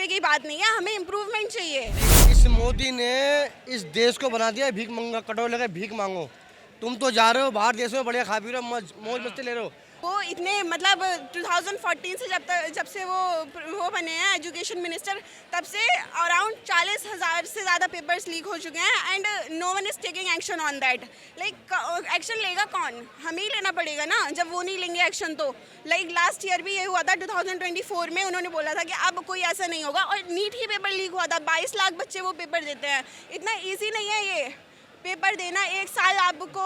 की बात नहीं है, हमें इम्प्रूवमेंट चाहिए। इस मोदी ने इस देश को बना दिया भीख मंगा, कटोरे लगे भीख मांगो। तुम तो जा रहे हो बाहर देशों में, बढ़िया खा पी रहे हो, मौज मस्ती ले रहे हो। वो इतने मतलब 2014 से जब से वो बने हैं एजुकेशन मिनिस्टर, तब से अराउंड 40,000 से ज़्यादा पेपर्स लीक हो चुके हैं and no one is taking action on that. Like action लेगा कौन? हमें ही लेना पड़ेगा ना। जब वो नहीं लेंगे एक्शन तो लाइक लास्ट ईयर भी ये हुआ था 2024 में, उन्होंने बोला था कि अब कोई ऐसा नहीं होगा, और नीट ही पेपर लीक हुआ था। 22 लाख बच्चे वो पेपर देते हैं। इतना ईजी नहीं है ये पेपर देना। एक साल आपको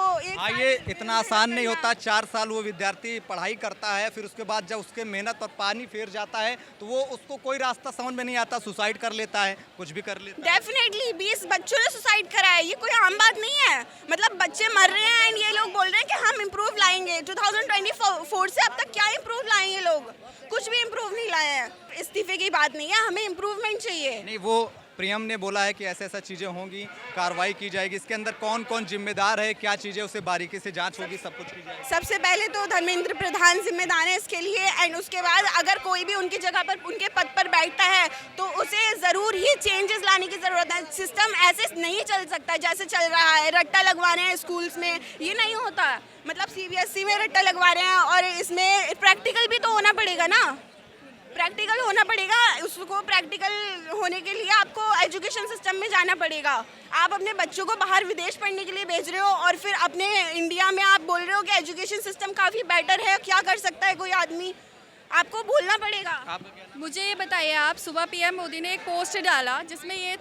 ये इतना आसान नहीं होता। 4 साल वो विद्यार्थी पढ़ाई करता है, फिर उसके बाद जब उसके मेहनत पर पानी फेर जाता है तो वो उसको कोई रास्ता समझ में नहीं आता, सुसाइड कर लेता है, कुछ भी कर लेता है। डेफिनेटली 20 बच्चों ने सुसाइड करा है, ये कोई आम बात नहीं है। मतलब बच्चे मर रहे हैं एंड ये लोग बोल रहे हैं कि हम इम्प्रूव लाएंगे। 2024 से अब तक क्या इम्प्रूव लाए ये लोग? कुछ भी इम्प्रूव नहीं लाए हैं। इस्तीफे की बात नहीं है, हमें इम्प्रूवमेंट चाहिए। नहीं, वो प्रियम ने बोला है कि ऐसा चीजें होंगी, कार्रवाई की जाएगी। इसके अंदर कौन कौन जिम्मेदार है, क्या चीजें, उसे बारीकी से जांच होगी, सब कुछ की जाएगी। सबसे पहले तो धर्मेंद्र प्रधान जिम्मेदार है इसके लिए, एंड उसके बाद अगर कोई भी उनकी जगह पर उनके पद पर बैठता है तो उसे ज़रूर ही चेंजेस लाने की ज़रूरत है। सिस्टम ऐसे नहीं चल सकता जैसे चल रहा है। रट्टा लगवा रहे हैं स्कूल्स में, ये नहीं होता। मतलब CBSE में रट्टा लगवा रहे हैं, और इसमें प्रैक्टिकल भी तो होना पड़ेगा ना। प्रैक्टिकल होना पड़ेगा, उसको प्रैक्टिकल होने के लिए आपको एजुकेशन सिस्टम में जाना पड़ेगा। आप अपने बच्चों को बाहर विदेश पढ़ने के लिए भेज रहे हो और फिर अपने इंडिया में आप बोल रहे हो कि एजुकेशन सिस्टम काफ़ी बेटर है। क्या कर सकता है कोई आदमी? आपको बोलना पड़ेगा। मुझे ये बताइए, आप सुबह PM मोदी ने एक पोस्ट डाला जिसमें ये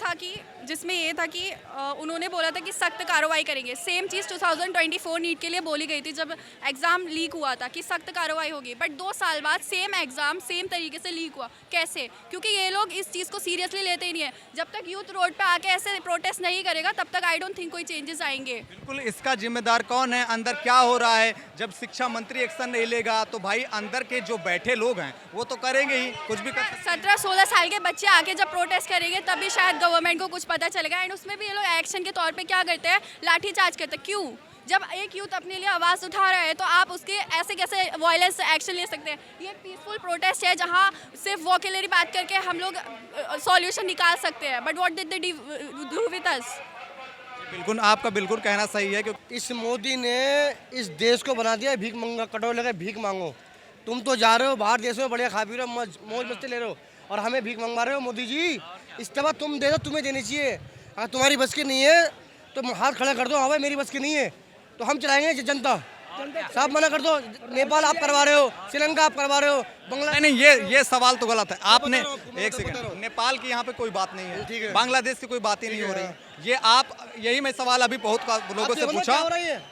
था कि उन्होंने बोला था कि सख्त कार्रवाई करेंगे। सेम चीज़ 2024 नीट के लिए बोली गई थी जब एग्ज़ाम लीक हुआ था कि सख्त कार्रवाई होगी, बट 2 साल बाद सेम एग्ज़ाम सेम तरीके से लीक हुआ। कैसे? क्योंकि ये लोग इस चीज़ को सीरियसली लेते ही नहीं है। जब तक यूथ रोड पे आके ऐसे प्रोटेस्ट नहीं करेगा तब तक आई डोंट थिंक कोई चेंजेस आएंगे। बिल्कुल, इसका जिम्मेदार कौन है? अंदर क्या हो रहा है? जब शिक्षा मंत्री एक्शन नहीं लेगा तो भाई अंदर के जो बैठे लोग हैं वो तो करेंगे ही, कुछ भी कर। 17-16 साल के बच्चे आके जब प्रोटेस्ट करेंगे तभी शायद गवर्नमेंट को कुछ पता चलेगा। एंड उसमें भी ये लोग एक्शन के तौर पे क्या करते हैं? लाठीचार्ज करते हैं। क्यों? जब एक यूथ अपने लिए आवाज़ उठा रहा है तो आप उसके ऐसे कैसे वायलेंस एक्शन ले सकते हैं? ये एक पीसफुल प्रोटेस्ट है जहाँ सिर्फ वोकेलरी बात करके हम लोग सॉल्यूशन निकाल सकते हैं। But what did they do with us? बिल्कुल, आपका बिल्कुल कहना सही है कि इस मोदी ने इस देश को बना दिया भीख मंगा, कटोरे लगे भीख मांगो। तुम तो जा रहे हो बाहर देशों में, बढ़िया खा पी रहे हो, मौज मस्ती ले रहे हो, और हमें भीख मंगवा रहे हो। मोदी जी, इस्तीफा तुम दे दो, तुम्हें देनी चाहिए। अगर तुम्हारी बस की नहीं है तो हाथ खड़ा कर दो, हाँ भाई मेरी बस की नहीं है तो हम चलाएंगे जनता। साहब मना कर दो। नेपाल आप करवा रहे हो, श्रीलंका आप करवा रहे हो, बांग्लादेश। नहीं, ये सवाल तो गलत है। आपने एक सेकंड, नेपाल की यहाँ पे कोई बात नहीं है, बांग्लादेश की कोई बात ही नहीं हो रही। ये आप यही मैं सवाल अभी बहुत लोगों से पूछा,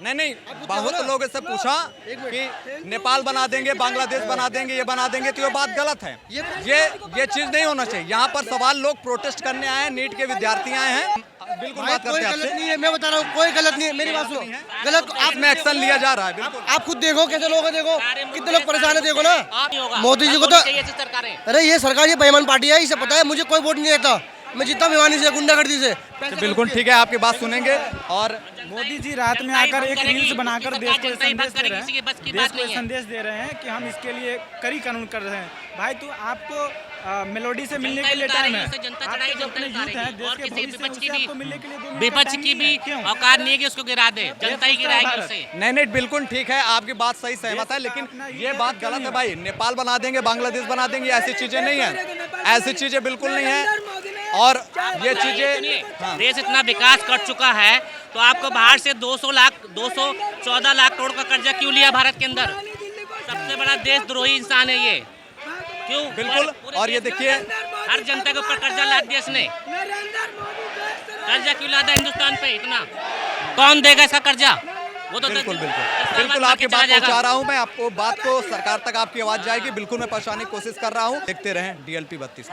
नहीं बहुत लोगों से पूछा कि नेपाल बना देंगे, बांग्लादेश बना देंगे, ये बना देंगे, तो ये बात गलत है। ये चीज नहीं होना चाहिए। यहाँ पर सवाल लोग प्रोटेस्ट करने आए हैं, नीट के विद्यार्थी आए हैं। बिल्कुल बात करते हैं, कोई गलत नहीं है, मैं बता रहा हूँ, कोई गलत नहीं है। मेरी बात सुनो, गलत आप में एक्शन लिया जा रहा है। बिल्कुल, आप खुद देखो कैसे लोग हैं, देखो कितने लोग परेशान है, देखो ना। मोदी जी को तो अरे ये सरकार ये बेईमान पार्टी है, इसे पता है। मुझे कोई वोट नहीं देता, मैं जीता भिवानी से, गुंडागर्दी से। बिल्कुल ठीक है, आपकी बात सुनेंगे। और मोदी जी रात में आकर एक रील्स बनाकर देश को संदेश दे रहे हैं कि हम इसके लिए कड़ी कानून कर रहे हैं। भाई तो आपको मेलोडी से मिलने के लिए टाइम है, आपके जो अपने यूथ हैं देश के भविष्य से आपको मिलने के लिए विपक्ष की भी औकात नहीं है कि उसको गिरा दे, जनता ही गिराएगी उससे। नहीं, बिल्कुल ठीक है, आपकी बात सही सहमत है, लेकिन ये बात गलत है भाई। नेपाल बना देंगे, बांग्लादेश बना देंगे, ऐसी चीजें नहीं है, ऐसी चीजें बिल्कुल नहीं है। और ये चीजें, देश इतना विकास कर चुका है तो आपको बाहर से 214 लाख करोड़ का कर्जा क्यों लिया भारत के अंदर? सबसे बड़ा देशद्रोही इंसान है ये। क्यों? बिल्कुल। और ये देखिए, हर जनता के ऊपर कर्जा लाद दिया इसने। कर्जा क्यों लादा हिंदुस्तान पे इतना? कौन देगा इसका कर्जा? वो तो बिल्कुल आपकी बात पहुंचा रहा हूं मैं। आपको बात को सरकार तक आपकी आवाज जाएगी, बिल्कुल मैं पहुंचाने की कोशिश कर रहा हूं। देखते रहें DLP 32।